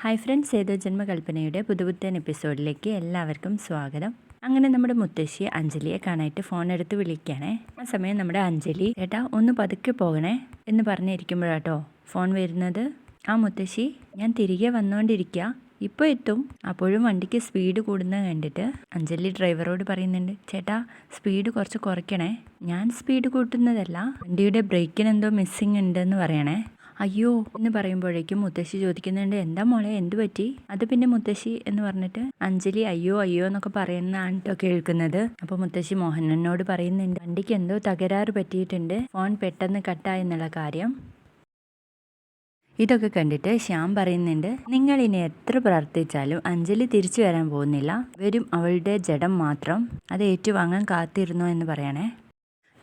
Hi friends, ഏതോ ജന്മകൽപ്പനയുടെ പുതുപുത്തൻ എപ്പിസോഡിലേക്ക് എല്ലാവർക്കും സ്വാഗതം. അങ്ങനെ നമ്മുടെ മുത്തശ്ശി അഞ്ജലിയെ കാണാനായിട്ട് ഫോൺ എടുത്ത് വിളിക്കുകയാണേ. ആ സമയം നമ്മുടെ അഞ്ജലി ചേട്ടാ ഒന്ന് പതുക്കെ പോകണേ എന്ന് പറഞ്ഞിരിക്കുമ്പോഴാട്ടോ ഫോൺ വരുന്നത്. ആ മുത്തശ്ശി, ഞാൻ തിരികെ വന്നുകൊണ്ടിരിക്കുക, ഇപ്പോൾ എത്തും. അപ്പോഴും വണ്ടിക്ക് സ്പീഡ് കൂടുന്നത് കണ്ടിട്ട് അഞ്ജലി ഡ്രൈവറോട് പറയുന്നുണ്ട്, ചേട്ടാ സ്പീഡ് കുറച്ച് കുറയ്ക്കണേ. ഞാൻ സ്പീഡ് കൂട്ടുന്നതല്ല, വണ്ടിയുടെ ബ്രേക്കിന് എന്തോ മിസ്സിങ് ഉണ്ടെന്ന് പറയണേ. അയ്യോ എന്ന് പറയുമ്പോഴേക്കും മുത്തശ്ശി ചോദിക്കുന്നുണ്ട്, എന്താ മോളെ എന്ത് പറ്റി? അത് പിന്നെ മുത്തശ്ശി എന്ന് പറഞ്ഞിട്ട് അഞ്ജലി അയ്യോ അയ്യോ എന്നൊക്കെ പറയുന്നതാണ് കേട്ടോ കേൾക്കുന്നത്. അപ്പോൾ മുത്തശ്ശി മോഹനനോട് പറയുന്നുണ്ട്, വണ്ടിക്ക് എന്തോ തകരാറ് പറ്റിയിട്ടുണ്ട്, ഫോൺ പെട്ടെന്ന് കട്ടായെന്നുള്ള കാര്യം. ഇതൊക്കെ കണ്ടിട്ട് ശ്യാം പറയുന്നുണ്ട്, നിങ്ങൾ ഇനി എത്ര പ്രാർത്ഥിച്ചാലും അഞ്ജലി തിരിച്ചു വരാൻ പോകുന്നില്ല, വരും അവളുടെ ജഡം മാത്രം, അത് ഏറ്റുവാങ്ങാൻ കാത്തിരുന്നു എന്ന് പറയണേ.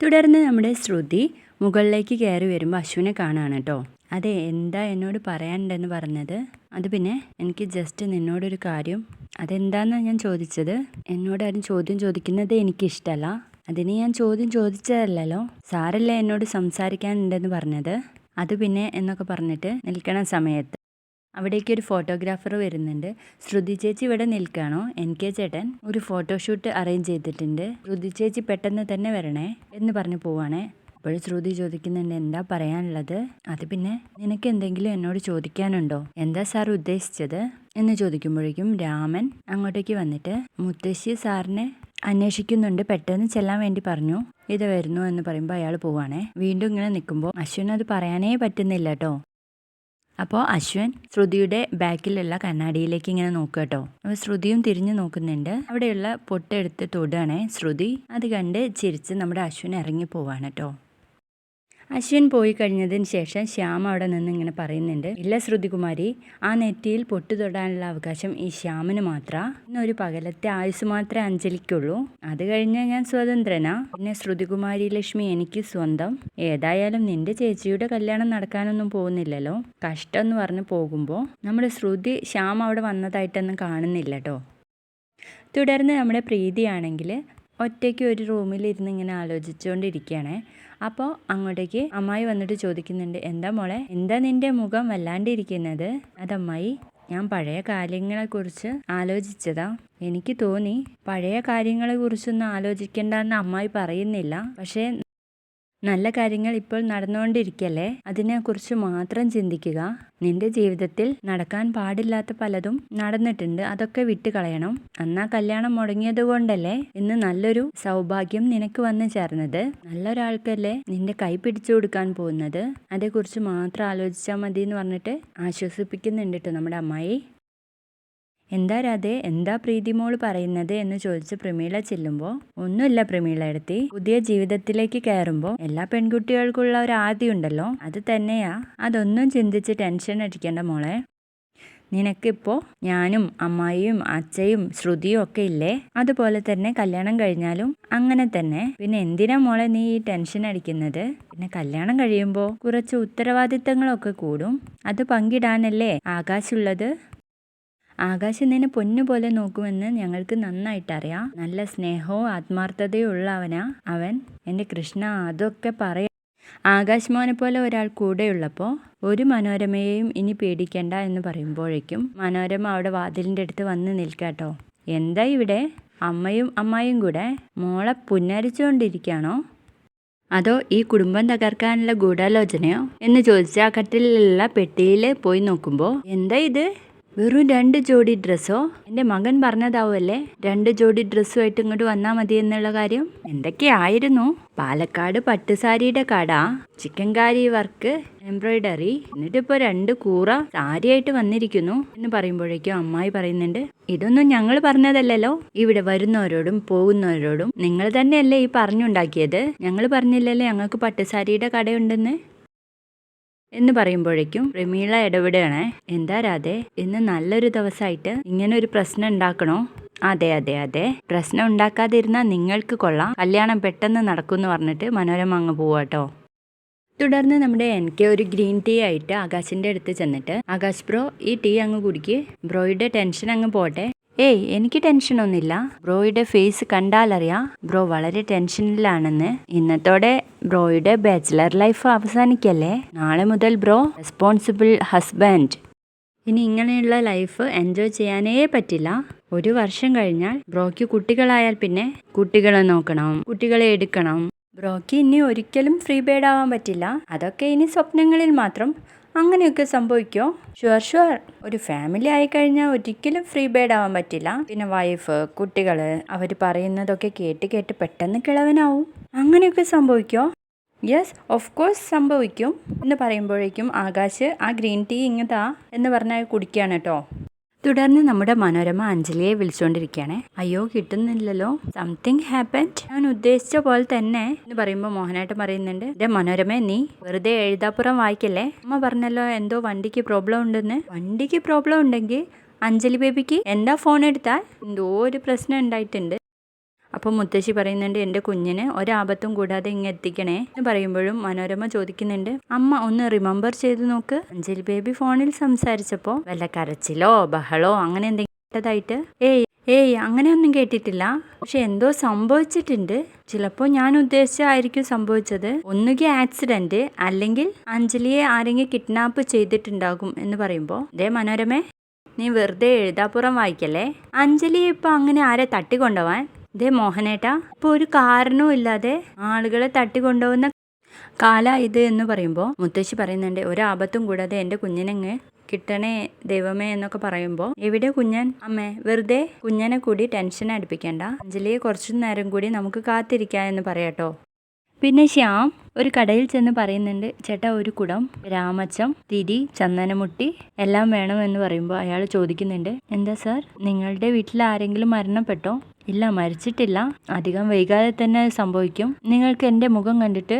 തുടർന്ന് നമ്മുടെ ശ്രുതി മുകളിലേക്ക് കയറി വരുമ്പോൾ അശ്വിനെ കാണുകയാണ് കേട്ടോ. അതെ, എന്താ എന്നോട് പറയാനുണ്ടെന്ന് പറഞ്ഞത്? അത് പിന്നെ എനിക്ക് ജസ്റ്റ് നിന്നോടൊരു കാര്യം. അതെന്താണെന്നാണ് ഞാൻ ചോദിച്ചത്. എന്നോട് ആരും ചോദ്യം ചോദിക്കുന്നത് എനിക്കിഷ്ടമല്ല. അതിന് ഞാൻ ചോദ്യം ചോദിച്ചതല്ലല്ലോ, സാറല്ലേ എന്നോട് സംസാരിക്കാനുണ്ടെന്ന് പറഞ്ഞത്. അത് പിന്നെ എന്നൊക്കെ പറഞ്ഞിട്ട് നിൽക്കണ സമയത്ത് അവിടേക്ക് ഒരു ഫോട്ടോഗ്രാഫർ വരുന്നുണ്ട്. ശ്രുതി ചേച്ചി ഇവിടെ നിൽക്കുകയാണോ? എനിക്ക് ചേട്ടൻ ഒരു ഫോട്ടോഷൂട്ട് അറേഞ്ച് ചെയ്തിട്ടുണ്ട്, ശ്രുതി ചേച്ചി പെട്ടെന്ന് തന്നെ വരണേ എന്ന് പറഞ്ഞു പോവാണേ. അപ്പോൾ ശ്രുതി ചോദിക്കുന്നുണ്ട്, എന്താ പറയാനുള്ളത്? അത് പിന്നെ നിനക്ക് എന്തെങ്കിലും എന്നോട് ചോദിക്കാനുണ്ടോ? എന്താ സാർ ഉദ്ദേശിച്ചത് എന്ന് ചോദിക്കുമ്പോഴേക്കും രാമൻ അങ്ങോട്ടേക്ക് വന്നിട്ട്, മുത്തശ്ശി സാറിനെ അന്വേഷിക്കുന്നുണ്ട്, പെട്ടെന്ന് ചെല്ലാൻ വേണ്ടി പറഞ്ഞു, ഇത് വരുന്നു എന്ന് പറയുമ്പോൾ അയാൾ പോവാണേ. വീണ്ടും ഇങ്ങനെ നിൽക്കുമ്പോൾ അശ്വിൻ അത് പറയാനേ പറ്റുന്നില്ല കേട്ടോ. അപ്പോൾ അശ്വൻ ശ്രുതിയുടെ ബാക്കിലുള്ള കണ്ണാടിയിലേക്ക് ഇങ്ങനെ നോക്കുക കേട്ടോ. അപ്പോൾ ശ്രുതിയും തിരിഞ്ഞു നോക്കുന്നുണ്ട്. അവിടെയുള്ള പൊട്ടെടുത്ത് തൊടുകയാണേ ശ്രുതി. അത് കണ്ട് ചിരിച്ച് നമ്മുടെ അശ്വിൻ ഇറങ്ങി പോവാണ് കേട്ടോ. അശ്വിൻ പോയി കഴിഞ്ഞതിന് ശേഷം ശ്യാം അവിടെ നിന്ന് ഇങ്ങനെ പറയുന്നുണ്ട്, ഇല്ല ശ്രുതികുമാരി, ആ നെറ്റിയിൽ പൊട്ടു തൊടാനുള്ള അവകാശം ഈ ശ്യാമിന് മാത്രം. ഇന്നൊരു പകലത്തെ ആയുസ് മാത്രമേ അഞ്ജലിക്കുള്ളൂ, അത് കഴിഞ്ഞാൽ ഞാൻ സ്വതന്ത്രനാ. പിന്നെ ശ്രുതികുമാരി ലക്ഷ്മി എനിക്ക് സ്വന്തം. ഏതായാലും നിന്റെ ചേച്ചിയുടെ കല്യാണം നടക്കാനൊന്നും പോകുന്നില്ലല്ലോ. കഷ്ടം എന്ന് പറഞ്ഞ് പോകുമ്പോൾ നമ്മുടെ ശ്രുതി ശ്യാം അവിടെ വന്നതായിട്ടൊന്നും കാണുന്നില്ല കേട്ടോ. തുടർന്ന് നമ്മുടെ പ്രീതിയാണെങ്കിൽ ഒറ്റയ്ക്ക് ഒരു റൂമിലിരുന്ന് ഇങ്ങനെ ആലോചിച്ചുകൊണ്ടിരിക്കുകയാണേ. അപ്പോൾ അങ്ങോട്ടേക്ക് അമ്മായി വന്നിട്ട് ചോദിക്കുന്നുണ്ട്, എന്താ മോളെ, എന്താ നിന്റെ മുഖം വല്ലാണ്ടിരിക്കുന്നത്? അതമ്മായി, ഞാൻ പഴയ കാര്യങ്ങളെക്കുറിച്ച് ആലോചിച്ചതാ. എനിക്ക് തോന്നി പഴയ കാര്യങ്ങളെക്കുറിച്ചൊന്നും ആലോചിക്കേണ്ടെന്ന് അമ്മായി പറയുന്നില്ല, പക്ഷേ നല്ല കാര്യങ്ങൾ ഇപ്പോൾ നടന്നുകൊണ്ടിരിക്കല്ലേ, അതിനെക്കുറിച്ച് മാത്രം ചിന്തിക്കുക. നിന്റെ ജീവിതത്തിൽ നടക്കാൻ പാടില്ലാത്ത പലതും നടന്നിട്ടുണ്ട്, അതൊക്കെ വിട്ട് കളയണം. അന്നാ കല്യാണം മുടങ്ങിയത് കൊണ്ടല്ലേ ഇന്ന് നല്ലൊരു സൗഭാഗ്യം നിനക്ക് വന്നു ചേർന്നത്. നല്ലൊരാൾക്കല്ലേ നിന്റെ കൈ പിടിച്ചു കൊടുക്കാൻ പോകുന്നത്. അതേക്കുറിച്ച് മാത്രം ആലോചിച്ചാൽ മതി എന്ന് പറഞ്ഞിട്ട് ആശ്വസിപ്പിക്കുന്നുണ്ട് കേട്ടോ നമ്മുടെ അമ്മായി. എന്താ രാധേ, എന്താ പ്രീതിമോൾ പറയുന്നത് എന്ന് ചോദിച്ച് പ്രമീള ചെല്ലുമ്പോൾ, ഒന്നുമില്ല പ്രമീള എടുത്തി, പുതിയ ജീവിതത്തിലേക്ക് കയറുമ്പോൾ എല്ലാ പെൺകുട്ടികൾക്കുള്ള ഒരു ആദ്യമുണ്ടല്ലോ, അത് തന്നെയാ. അതൊന്നും ചിന്തിച്ച് ടെൻഷൻ അടിക്കേണ്ട മോളെ. നിനക്കിപ്പോൾ ഞാനും അമ്മായിയും അച്ഛയും ശ്രുതിയും ഒക്കെ ഇല്ലേ, അതുപോലെ തന്നെ കല്യാണം കഴിഞ്ഞാലും അങ്ങനെ തന്നെ. പിന്നെ എന്തിനാ മോളെ നീ ഈ ടെൻഷൻ അടിക്കുന്നത്? പിന്നെ കല്യാണം കഴിയുമ്പോൾ കുറച്ച് ഉത്തരവാദിത്തങ്ങളൊക്കെ കൂടും, അത് പങ്കിടാനല്ലേ ആകാശുള്ളത്. ആകാശം നിന്നെ പൊന്നുപോലെ നോക്കുമെന്ന് ഞങ്ങൾക്ക് നന്നായിട്ടറിയാം. നല്ല സ്നേഹവും ആത്മാർത്ഥതയും ഉള്ളവനാ അവൻ. എൻ്റെ കൃഷ്ണ, അതൊക്കെ പറയാം. ആകാശ് മോനെ പോലെ ഒരാൾ കൂടെയുള്ളപ്പോൾ ഒരു മനോരമയെയും ഇനി പേടിക്കണ്ട എന്ന് പറയുമ്പോഴേക്കും മനോരമ അവിടെ വാതിലിൻ്റെ അടുത്ത് വന്ന് നിൽക്കാട്ടോ. എന്താ ഇവിടെ അമ്മയും അമ്മായും കൂടെ മോളെ പുന്നരിച്ചുകൊണ്ടിരിക്കുകയാണോ, അതോ ഈ കുടുംബം തകർക്കാനുള്ള ഗൂഢാലോചനയോ എന്ന് ചോദിച്ച ആ കട്ടിലുള്ള പെട്ടിയിൽ പോയി നോക്കുമ്പോൾ, എന്താ ഇത്, വെറും 2 ജോഡി ഡ്രസ്സോ? എൻ്റെ മകൻ പറഞ്ഞതാവുമല്ലേ 2 ജോഡി ഡ്രസ്സുമായിട്ട് ഇങ്ങോട്ട് വന്നാൽ മതി എന്നുള്ള കാര്യം. എന്തൊക്കെയായിരുന്നു? പാലക്കാട് പട്ടുസാരിയുടെ കട, ചിക്കൻ കാരി വർക്ക്, എംബ്രോയിഡറി, എന്നിട്ടിപ്പോൾ 2 കൂറ സാരിയായിട്ട് വന്നിരിക്കുന്നു എന്ന് പറയുമ്പോഴേക്കും അമ്മായി പറയുന്നുണ്ട്, ഇതൊന്നും ഞങ്ങൾ പറഞ്ഞതല്ലല്ലോ. ഇവിടെ വരുന്നവരോടും പോകുന്നവരോടും നിങ്ങൾ തന്നെയല്ലേ ഈ പറഞ്ഞുണ്ടാക്കിയത്. ഞങ്ങൾ പറഞ്ഞില്ലല്ലേ ഞങ്ങൾക്ക് പട്ടുസാരിയുടെ കടയുണ്ടെന്ന് എന്ന് പറയുമ്പോഴേക്കും പ്രമീള ഇടപെടുകയാണ്. എന്താ രാധേ, ഇന്ന് നല്ലൊരു ദിവസമായിട്ട് ഇങ്ങനെ ഒരു പ്രശ്നം ഉണ്ടാക്കണോ? അതെ അതെ അതെ, പ്രശ്നം ഉണ്ടാക്കാതിരുന്നാൽ നിങ്ങൾക്ക് കൊള്ളാം, കല്യാണം പെട്ടെന്ന് നടക്കുമെന്ന് പറഞ്ഞിട്ട് മനോരമ അങ്ങ് പോവാട്ടോ. തുടർന്ന് നമ്മുടെ എനിക്ക് ഒരു ഗ്രീൻ ടീ ആയിട്ട് ആകാശിൻ്റെ അടുത്ത് ചെന്നിട്ട്, ആകാശ് ബ്രോ ഈ ടീ അങ്ങ് കുടിക്ക്, ബ്രോയുടെ ടെൻഷൻ അങ്ങ് പോട്ടെ. ഏയ് എനിക്ക് ടെൻഷനൊന്നുമില്ല, ബ്രോയുടെ ഫേസ് കണ്ടാലറിയാം ബ്രോ വളരെ ടെൻഷനിലാണെന്ന്. ഇന്നത്തോടെ ബ്രോയുടെ ബാച്ചിലർ ലൈഫ് അവസാനിക്കല്ലേ, നാളെ മുതൽ ബ്രോ റെസ്പോൺസിബിൾ ഹസ്ബൻഡ് ഇനി ഇങ്ങനെയുള്ള ലൈഫ് എൻജോയ് ചെയ്യാനേ പറ്റില്ല. 1 വർഷം കഴിഞ്ഞാൽ ബ്രോയ്ക്ക് കുട്ടികളായാൽ പിന്നെ കുട്ടികളെ നോക്കണം, കുട്ടികളെ എടുക്കണം. ബ്രോയ്ക്ക് ഇനി ഒരിക്കലും ഫ്രീ ബേർഡ് ആവാൻ പറ്റില്ല. അതൊക്കെ ഇനി സ്വപ്നങ്ങളിൽ മാത്രം. അങ്ങനെയൊക്കെ സംഭവിക്കോ? ഷുവർ. ഒരു ഫാമിലി ആയിക്കഴിഞ്ഞാൽ ഒരിക്കലും ഫ്രീ ബേർഡ് ആവാൻ പറ്റില്ല. പിന്നെ വൈഫ്, കുട്ടികള്, അവർ പറയുന്നതൊക്കെ കേട്ട് പെട്ടെന്ന് കിളവനാവും. അങ്ങനെയൊക്കെ സംഭവിക്കോ? യെസ്, ഓഫ് കോഴ്സ് സംഭവിക്കും എന്ന് പറയുമ്പോഴേക്കും ആകാശ് ആ ഗ്രീൻ ടീ ഇങ്ങതാ എന്ന് പറഞ്ഞാൽ കുടിക്കുകയാണ് കേട്ടോ. തുടർന്ന് നമ്മുടെ മനോരമ അഞ്ജലിയെ വിളിച്ചുകൊണ്ടിരിക്കുകയാണ്. അയ്യോ കിട്ടുന്നില്ലല്ലോ, സംതിങ് ഹാപ്പൻഡ്, ഞാൻ ഉദ്ദേശിച്ച പോലെ തന്നെ എന്ന് പറയുമ്പോൾ മോഹനേട്ടൻ പറയുന്നുണ്ട്, മനോരമ നീ വെറുതെ എഴുതാപ്പുറം വായിക്കല്ലേ, അമ്മ പറഞ്ഞല്ലോ എന്തോ വണ്ടിക്ക് പ്രോബ്ലം ഉണ്ടെന്ന്. വണ്ടിക്ക് പ്രോബ്ലം ഉണ്ടെങ്കിൽ അഞ്ജലി ബേബിക്ക് എന്താ ഫോൺ എടുത്താൽ എന്തോ ഒരു പ്രശ്നം ഉണ്ടായിട്ടുണ്ട്. അപ്പോൾ മുത്തശ്ശി പറയുന്നുണ്ട്, എൻ്റെ കുഞ്ഞിന് ഒരാപത്തും കൂടാതെ ഇങ്ങ് എത്തിക്കണേ എന്ന് പറയുമ്പോഴും മനോരമ ചോദിക്കുന്നുണ്ട്, അമ്മ ഒന്ന് റിമെമ്പർ ചെയ്ത് നോക്ക്, അഞ്ജലി ബേബി ഫോണിൽ സംസാരിച്ചപ്പോൾ വല്ല കരച്ചിലോ ബഹളോ അങ്ങനെ എന്തെങ്കിലും കേട്ടതായിട്ട്? ഏയ് അങ്ങനെയൊന്നും കേട്ടിട്ടില്ല. പക്ഷെ എന്തോ സംഭവിച്ചിട്ടുണ്ട്. ചിലപ്പോൾ ഞാൻ ഉദ്ദേശിച്ചായിരിക്കും സംഭവിച്ചത്. ഒന്നുകിൽ ആക്സിഡന്റ്, അല്ലെങ്കിൽ അഞ്ജലിയെ ആരെങ്കിലും കിഡ്നാപ്പ് ചെയ്തിട്ടുണ്ടാകും എന്ന് പറയുമ്പോൾ, മനോരമേ നീ വെറുതെ എഴുതാപ്പുറം വായിക്കല്ലേ. അഞ്ജലിയെ ഇപ്പൊ അങ്ങനെ ആരെ തട്ടിക്കൊണ്ടുപോവാൻ? മോഹനേട്ടാ, ഇപ്പോൾ ഒരു കാരണവും ഇല്ലാതെ ആളുകളെ തട്ടിക്കൊണ്ടുപോകുന്ന കാല ഇത് എന്ന് പറയുമ്പോൾ മുത്തശ്ശി പറയുന്നുണ്ട്, ഒരാപത്തും കൂടാതെ എൻ്റെ കുഞ്ഞിനങ്ങ് കിട്ടണേ ദൈവമേ എന്നൊക്കെ പറയുമ്പോൾ, എവിടെ കുഞ്ഞൻ? അമ്മേ, വെറുതെ കുഞ്ഞനെ കൂടി ടെൻഷൻ അടുപ്പിക്കേണ്ട, അഞ്ജലിയെ കുറച്ചു നേരം കൂടി നമുക്ക് കാത്തിരിക്കാം എന്ന് പറയാട്ടോ. പിന്നെ ശ്യാം ഒരു കടയിൽ ചെന്ന് പറയുന്നുണ്ട്, ചേട്ടാ ഒരു കുടം രാമച്ചം, തിരി, ചന്ദനമുട്ടി എല്ലാം വേണമെന്ന് പറയുമ്പോൾ അയാൾ ചോദിക്കുന്നുണ്ട്, എന്താ സാർ, നിങ്ങളുടെ വീട്ടിൽ ആരെങ്കിലും മരണപ്പെട്ടോ? ഇല്ല, മരിച്ചിട്ടില്ല. അധികം വൈകാതെ തന്നെ സംഭവിക്കും. നിങ്ങൾക്ക് എൻ്റെ മുഖം കണ്ടിട്ട്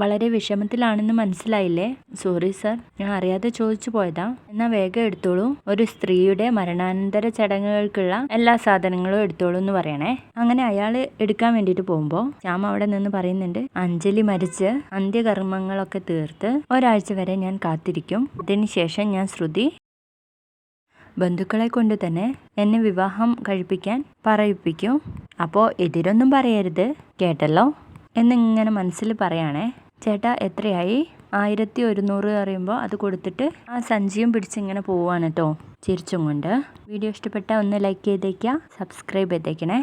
വളരെ വിഷമത്തിലാണെന്ന് മനസ്സിലായില്ലേ? സോറി സാർ, ഞാൻ അറിയാതെ ചോദിച്ചു പോയതാ. എന്നാൽ വേഗം എടുത്തോളൂ, ഒരു സ്ത്രീയുടെ മരണാനന്തര ചടങ്ങുകൾക്കുള്ള എല്ലാ സാധനങ്ങളും എടുത്തോളൂ എന്ന് പറയണേ. അങ്ങനെ അയാൾ എടുക്കാൻ വേണ്ടിയിട്ട് പോകുമ്പോൾ ശ്യാം അവിടെ നിന്ന് പറയുന്നുണ്ട്, അഞ്ജലി മരിച്ച് അന്ത്യകർമ്മങ്ങളൊക്കെ തീർത്ത് ഒരാഴ്ച വരെ ഞാൻ കാത്തിരിക്കും. ഇതിനുശേഷം ഞാൻ ശ്രുതി ബന്ധുക്കളെ കൊണ്ട് തന്നെ എന്നെ വിവാഹം കഴിപ്പിക്കാൻ പറയിപ്പിക്കും. അപ്പോൾ എതിരൊന്നും പറയരുത്, കേട്ടല്ലോ എന്നിങ്ങനെ മനസ്സിൽ പറയാണേ. ചേട്ടാ എത്രയായി? 1100 പറയുമ്പോൾ അത് കൊടുത്തിട്ട് ആ സഞ്ചിയും പിടിച്ചിങ്ങനെ പോവാണ് കേട്ടോ, ചിരിച്ചും കൊണ്ട്. വീഡിയോ ഇഷ്ടപ്പെട്ടാൽ ഒന്ന് ലൈക്ക് ചെയ്തേക്കുക, സബ്സ്ക്രൈബ് ചെയ്തേക്കണേ.